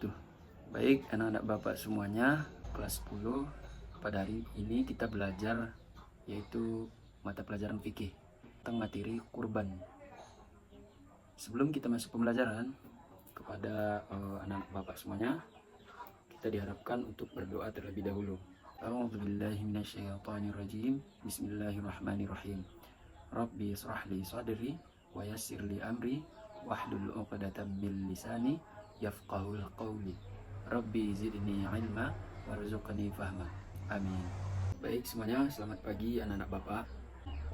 wabarakatuh. Baik anak-anak bapak semuanya, kelas 10. Pada hari ini kita belajar yaitu mata pelajaran fikih tentang materi kurban. Sebelum kita masuk pembelajaran, kepada anak-anak bapak semuanya, kita diharapkan untuk berdoa terlebih dahulu. A'udzubillahi minasyaitonirrajim. Bismillahirrahmanirrahim. Rabbi israh li sadri wa yassir li amri wahlul 'uqdatam min lisani yafqahul qawli. Rabbi zidni ilma warzuqni fahma. Amin. Baik semuanya, selamat pagi anak-anak bapak.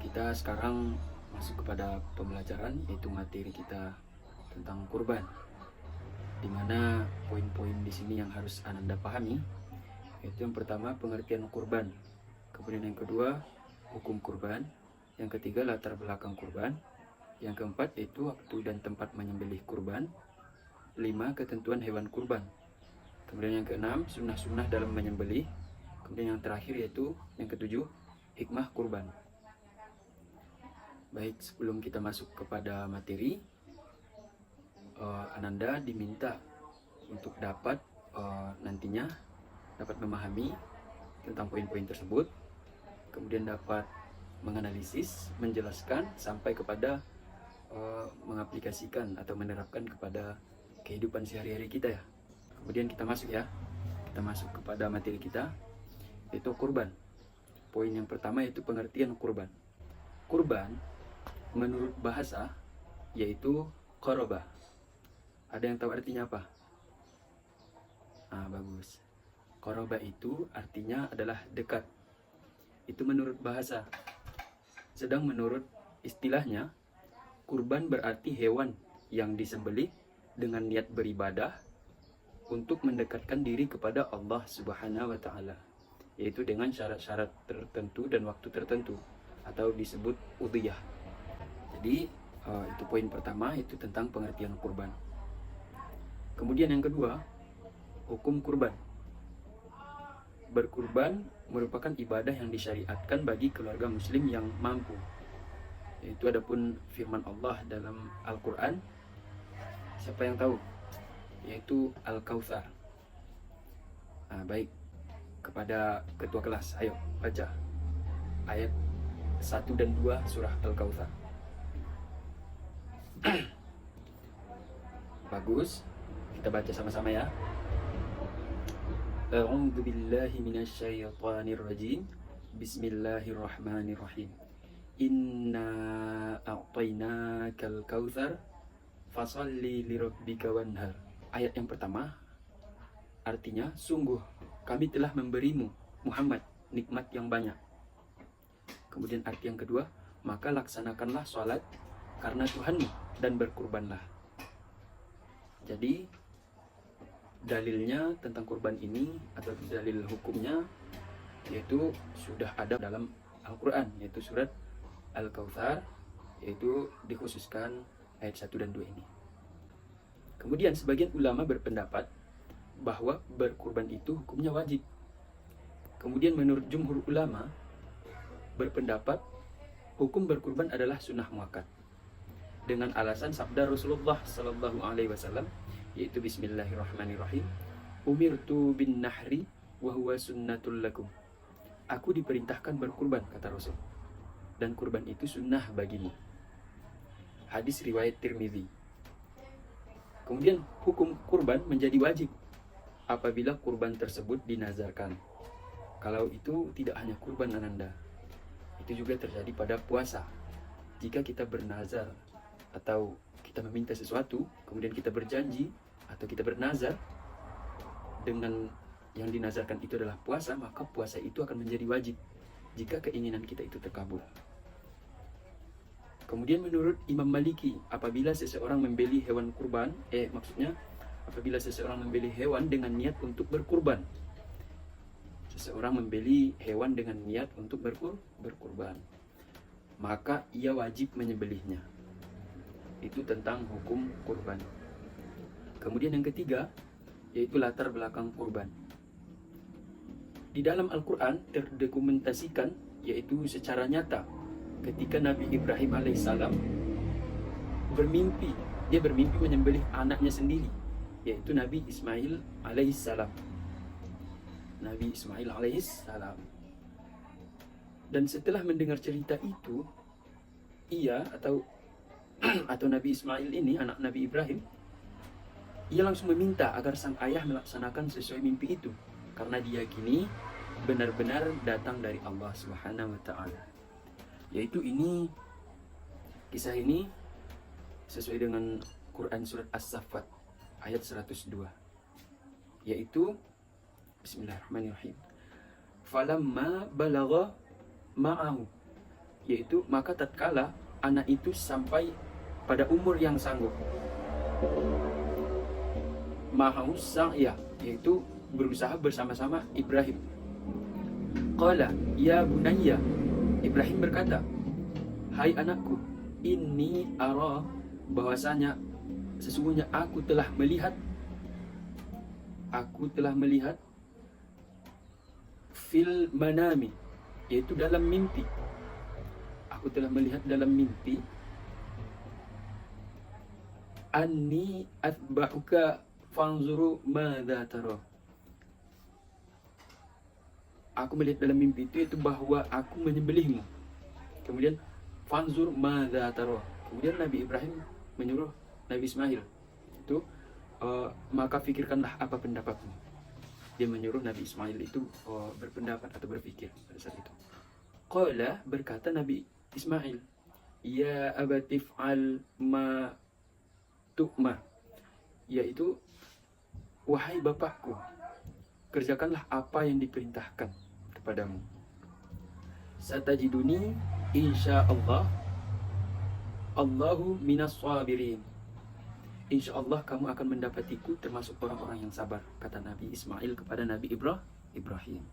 Kita sekarang masuk kepada pembelajaran, yaitu materi kita tentang kurban, di mana poin-poin di sini yang harus Anda pahami, yaitu yang pertama pengertian kurban, kemudian yang kedua hukum kurban, yang ketiga latar belakang kurban, yang keempat yaitu waktu dan tempat menyembelih kurban, 5 ketentuan hewan kurban, kemudian yang keenam sunnah-sunnah dalam menyembelih, kemudian yang terakhir yaitu yang ketujuh hikmah kurban. Baik, sebelum kita masuk kepada materi, Ananda diminta untuk dapat nantinya dapat memahami tentang poin-poin tersebut, kemudian dapat menganalisis, menjelaskan sampai kepada mengaplikasikan atau menerapkan kepada kehidupan sehari-hari kita ya. Kemudian kita masuk kepada materi kita, yaitu kurban. Poin yang pertama yaitu pengertian kurban. Kurban menurut bahasa yaitu qoroba. Ada yang tahu artinya apa? Bagus. Qoroba itu artinya adalah dekat. Itu menurut bahasa. Sedang menurut istilahnya, kurban berarti hewan yang disembelih dengan niat beribadah untuk mendekatkan diri kepada Allah Subhanahu wa Ta'ala, yaitu dengan syarat-syarat tertentu dan waktu tertentu, atau disebut udhiyah. Jadi itu poin pertama, itu tentang pengertian kurban. Kemudian yang kedua, hukum kurban. Berkurban merupakan ibadah yang disyariatkan bagi keluarga muslim yang mampu. Yaitu adapun firman Allah dalam Al-Quran, siapa yang tahu? Yaitu Al-Kautsar. Baik, kepada ketua kelas, ayo baca ayat 1 dan 2 surah Al-Kautsar. Bagus, kita baca sama-sama ya. A'udzu billahi minasyaitonir rajim. Bismillahirrahmanirrahim. Inna a'tainakal kautsar fasholli lirabbika wanhar. Ayat yang pertama artinya, sungguh kami telah memberimu Muhammad nikmat yang banyak. Kemudian arti yang kedua, maka laksanakanlah sholat karena Tuhanmu dan berkurbanlah. Jadi dalilnya tentang kurban ini atau dalil hukumnya yaitu sudah ada dalam Al-Quran, yaitu surat Al-Kautsar, yaitu dikhususkan ayat 1 dan 2 ini. Kemudian sebagian ulama berpendapat bahwa berkurban itu hukumnya wajib. Kemudian menurut jumhur ulama berpendapat hukum berkurban adalah sunnah muakkad, dengan alasan sabda Rasulullah Sallallahu Alaihi Wasallam, yaitu Bismillahirrahmanirrahim. Umirtu bin nahri wa huwa sunnatul lakum. Aku diperintahkan berkurban, kata Rasul, dan kurban itu sunnah bagimu. Hadis riwayat Tirmidzi. Kemudian hukum kurban menjadi wajib apabila kurban tersebut dinazarkan. Kalau itu tidak hanya kurban Ananda, itu juga terjadi pada puasa. Jika kita bernazar atau kita meminta sesuatu, kemudian kita berjanji atau kita bernazar dengan yang dinazarkan itu adalah puasa, maka puasa itu akan menjadi wajib jika keinginan kita itu terkabul. Kemudian menurut Imam Maliki, apabila seseorang membeli hewan kurban, apabila seseorang membeli hewan dengan niat untuk berkurban, seseorang membeli hewan dengan niat untuk berkurban, maka ia wajib menyembelihnya. Itu tentang hukum kurban. Kemudian yang ketiga, yaitu latar belakang kurban. Di dalam Al-Quran terdokumentasikan, yaitu secara nyata, ketika Nabi Ibrahim alaihissalam bermimpi menyembelih anaknya sendiri, yaitu Nabi Ismail alaihissalam. Nabi Ismail alaihissalam. Dan setelah mendengar cerita itu, ia atau Nabi Ismail ini, anak Nabi Ibrahim, ia langsung meminta agar sang ayah melaksanakan sesuai mimpi itu, karena diyakini benar-benar datang dari Allah Subhanahu wa taala. Yaitu ini, kisah ini sesuai dengan Quran surat As-Saffat ayat 102. Yaitu bismillahirrahmanirrahim. Falamma balagha ma'ahu, yaitu maka tatkala anak itu sampai pada umur yang sanggup. Ma'ahu sa'ya, yaitu berusaha bersama-sama Ibrahim. Qala ya bunayya, Ibrahim berkata, hai anakku, inni ara, bahwasanya sesungguhnya aku telah melihat fil manami, yaitu dalam mimpi. Aku telah melihat dalam mimpi, anni atba'uka fanzuru madza tara. Aku melihat dalam mimpi itu bahwa aku menyembelihmu. Kemudian fanzur madza tara. Kemudian Nabi Ibrahim menyuruh Nabi Ismail itu, maka fikirkanlah apa pendapatmu. Dia menyuruh Nabi Ismail itu berpendapat atau berpikir pada saat itu. Qala, berkata Nabi Ismail, ya abatif'al ma tu'ma, yaitu wahai bapakku, kerjakanlah apa yang diperintahkan kepadamu. Satajiduni insyaallah Allahu minas sabirin. Insyaallah kamu akan mendapatiku termasuk orang-orang yang sabar, kata Nabi Ismail kepada Nabi Ibrahim.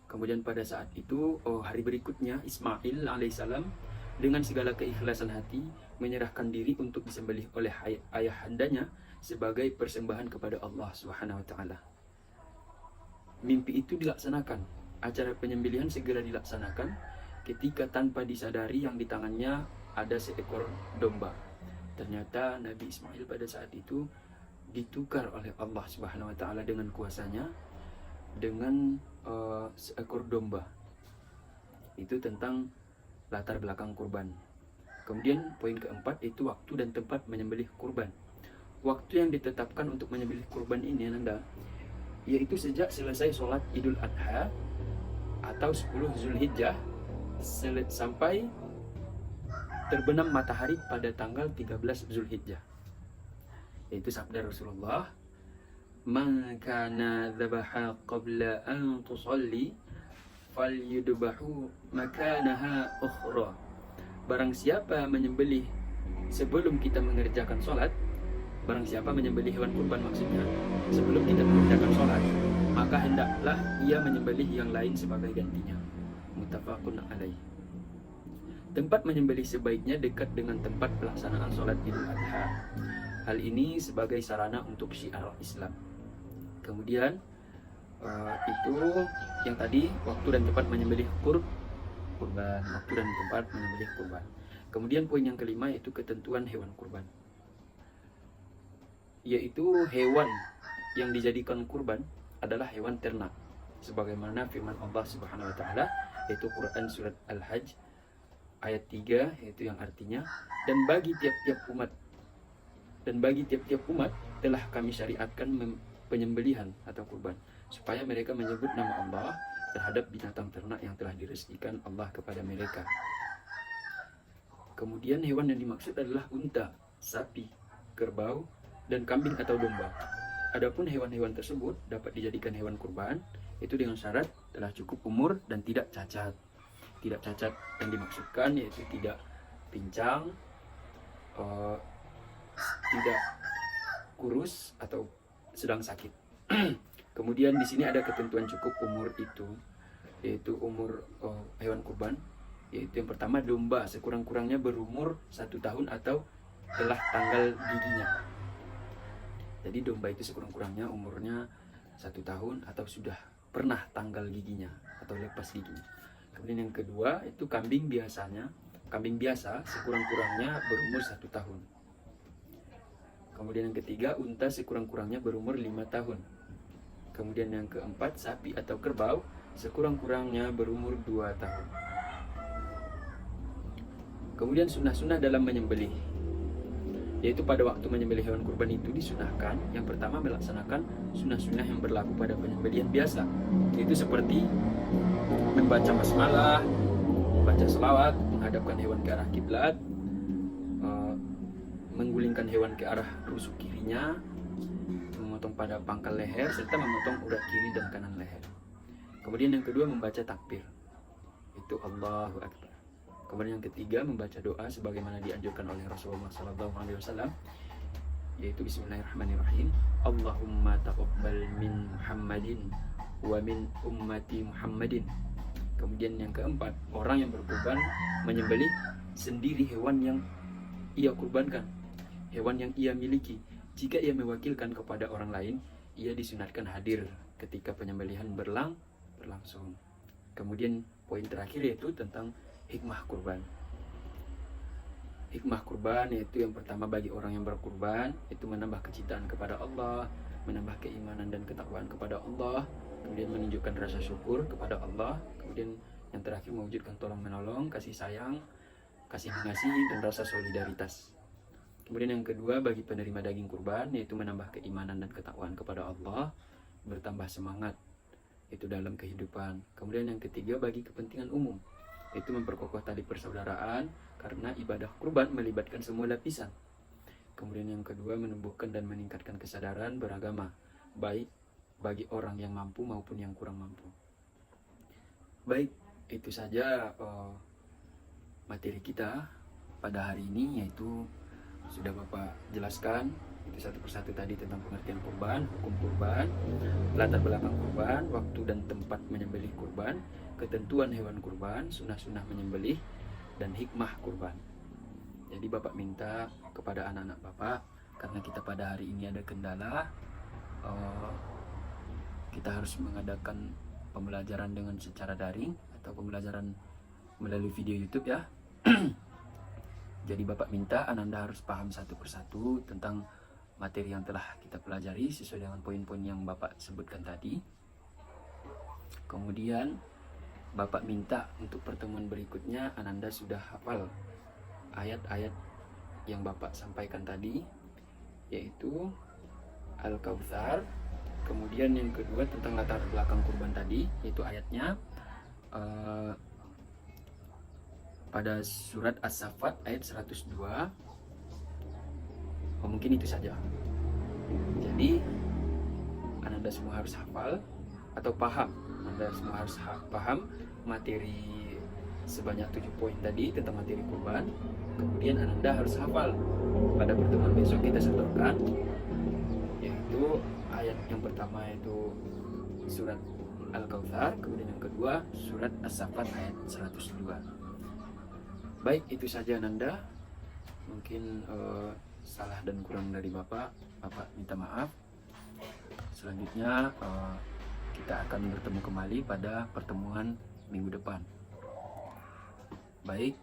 Kemudian pada saat itu, hari berikutnya, Ismail alaihissalam dengan segala keikhlasan hati menyerahkan diri untuk disembelih oleh ayahandanya sebagai persembahan kepada Allah Subhanahu wa taala. Mimpi itu dilaksanakan. Acara penyembelihan segera dilaksanakan ketika tanpa disadari yang di tangannya ada seekor domba. Ternyata Nabi Ismail pada saat itu ditukar oleh Allah Subhanahu wa taala dengan kuasanya dengan seekor domba. Itu tentang latar belakang kurban. Kemudian poin keempat itu waktu dan tempat menyembelih kurban. Waktu yang ditetapkan untuk menyembelih kurban ini Anda, yaitu sejak selesai sholat Idul Adha atau 10 Zulhijjah sampai terbenam matahari pada tanggal 13 Zulhijjah. Yaitu sabda Rasulullah, man kana dzabaha qabla an tusalli falyudbahu makanaha ukhra. Barang siapa menyembelih sebelum kita mengerjakan sholat, barang siapa menyembelih hewan kurban maksudnya sebelum kita mengerjakan sholat, maka hendaklah ia menyembelih yang lain sebagai gantinya. Muttafaqun alaih. Tempat menyembelih sebaiknya dekat dengan tempat pelaksanaan sholat Idul Adha. Hal ini sebagai sarana untuk syiar Islam. Kemudian itu yang tadi, waktu dan tempat menyembelih kurban, waktu dan tempat menyembelih kurban. Kemudian poin yang kelima yaitu ketentuan hewan kurban, yaitu hewan yang dijadikan kurban adalah hewan ternak, sebagaimana firman Allah Subhanahu wa taala yaitu Quran surat Al-Hajj ayat 3, yaitu yang artinya, dan bagi tiap-tiap umat telah kami syariatkan penyembelihan atau kurban, supaya mereka menyebut nama Allah terhadap binatang ternak yang telah direzekikan Allah kepada mereka. Kemudian hewan yang dimaksud adalah unta, sapi, kerbau, dan kambing atau domba. Adapun hewan-hewan tersebut dapat dijadikan hewan kurban itu dengan syarat telah cukup umur dan tidak cacat. Tidak cacat yang dimaksudkan yaitu tidak pincang, tidak kurus atau sedang sakit. Kemudian di sini ada ketentuan cukup umur itu, yaitu umur hewan kurban, yaitu yang pertama domba sekurang-kurangnya berumur 1 tahun atau telah tanggal giginya. Jadi domba itu sekurang-kurangnya umurnya 1 tahun atau sudah pernah tanggal giginya atau lepas giginya. Kemudian yang kedua itu kambing biasa sekurang-kurangnya berumur 1 tahun. Kemudian yang ketiga, unta sekurang-kurangnya berumur 5 tahun. Kemudian yang keempat, sapi atau kerbau sekurang-kurangnya berumur 2 tahun. Kemudian sunnah-sunnah dalam menyembelih, yaitu pada waktu menyembelih hewan kurban itu disunahkan, yang pertama melaksanakan sunnah-sunnah yang berlaku pada penyembelihan biasa, yaitu seperti membaca basmalah, membaca selawat, menghadapkan hewan ke arah kiblat, menggulingkan hewan ke arah rusuk kirinya, memotong pada pangkal leher, serta memotong urat kiri dan kanan leher. Kemudian yang kedua, membaca takbir, itu Allahu Akbar. Kemudian yang ketiga, membaca doa sebagaimana dianjurkan oleh Rasulullah SAW, yaitu Bismillahirrahmanirrahim. Allahumma taqabbal min Muhammadin wa min ummati Muhammadin. Kemudian yang keempat, orang yang berkurban menyembelih sendiri hewan yang ia kurbankan, hewan yang ia miliki. Jika ia mewakilkan kepada orang lain, ia disunatkan hadir ketika penyembelihan berlangsung. Kemudian poin terakhir yaitu tentang hikmah kurban. Hikmah kurban yaitu yang pertama, bagi orang yang berkurban itu menambah kecintaan kepada Allah, menambah keimanan dan ketakwaan kepada Allah, kemudian menunjukkan rasa syukur kepada Allah, kemudian yang terakhir mewujudkan tolong menolong, kasih sayang, kasih mengasihi dan rasa solidaritas. Kemudian yang kedua, bagi penerima daging kurban yaitu menambah keimanan dan ketakwaan kepada Allah, bertambah semangat itu dalam kehidupan. Kemudian yang ketiga, bagi kepentingan umum, itu memperkokoh tali persaudaraan karena ibadah kurban melibatkan semua lapisan. Kemudian yang kedua, menumbuhkan dan meningkatkan kesadaran beragama, baik bagi orang yang mampu maupun yang kurang mampu. Baik, itu saja materi kita pada hari ini, yaitu sudah Bapak jelaskan itu satu persatu tadi tentang pengertian kurban, hukum kurban, latar belakang kurban, waktu dan tempat menyembelih kurban, ketentuan hewan kurban, sunnah-sunnah menyembelih, dan hikmah kurban. Jadi Bapak minta kepada anak-anak Bapak, karena kita pada hari ini ada kendala, kita harus mengadakan pembelajaran dengan secara daring atau pembelajaran melalui video YouTube ya. Jadi Bapak minta Ananda harus paham satu persatu tentang materi yang telah kita pelajari sesuai dengan poin-poin yang Bapak sebutkan tadi. Kemudian Bapak minta untuk pertemuan berikutnya Ananda sudah hafal ayat-ayat yang Bapak sampaikan tadi, yaitu Al-Kautsar. Kemudian yang kedua tentang latar belakang kurban tadi, yaitu ayatnya pada surat As-Saffat ayat 102. Mungkin itu saja. Jadi Ananda semua harus hafal atau paham. Anda semua harus paham materi sebanyak 7 poin tadi tentang materi kurban. Kemudian Ananda harus hafal. Pada pertemuan besok kita setorkan, yaitu ayat yang pertama yaitu surat Al-Kautsar, kemudian yang kedua surat As-Saffat ayat 102. Baik, itu saja Ananda. Mungkin salah dan kurang dari Bapak minta maaf. Selanjutnya kita akan bertemu kembali pada pertemuan minggu depan. Baik,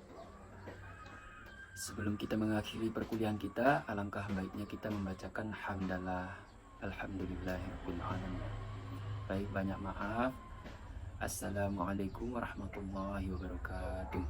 sebelum kita mengakhiri perkuliahan kita, alangkah baiknya kita membacakan hamdalah, alhamdulillahirabbil alamin. Baik, banyak maaf. Assalamualaikum warahmatullahi wabarakatuh.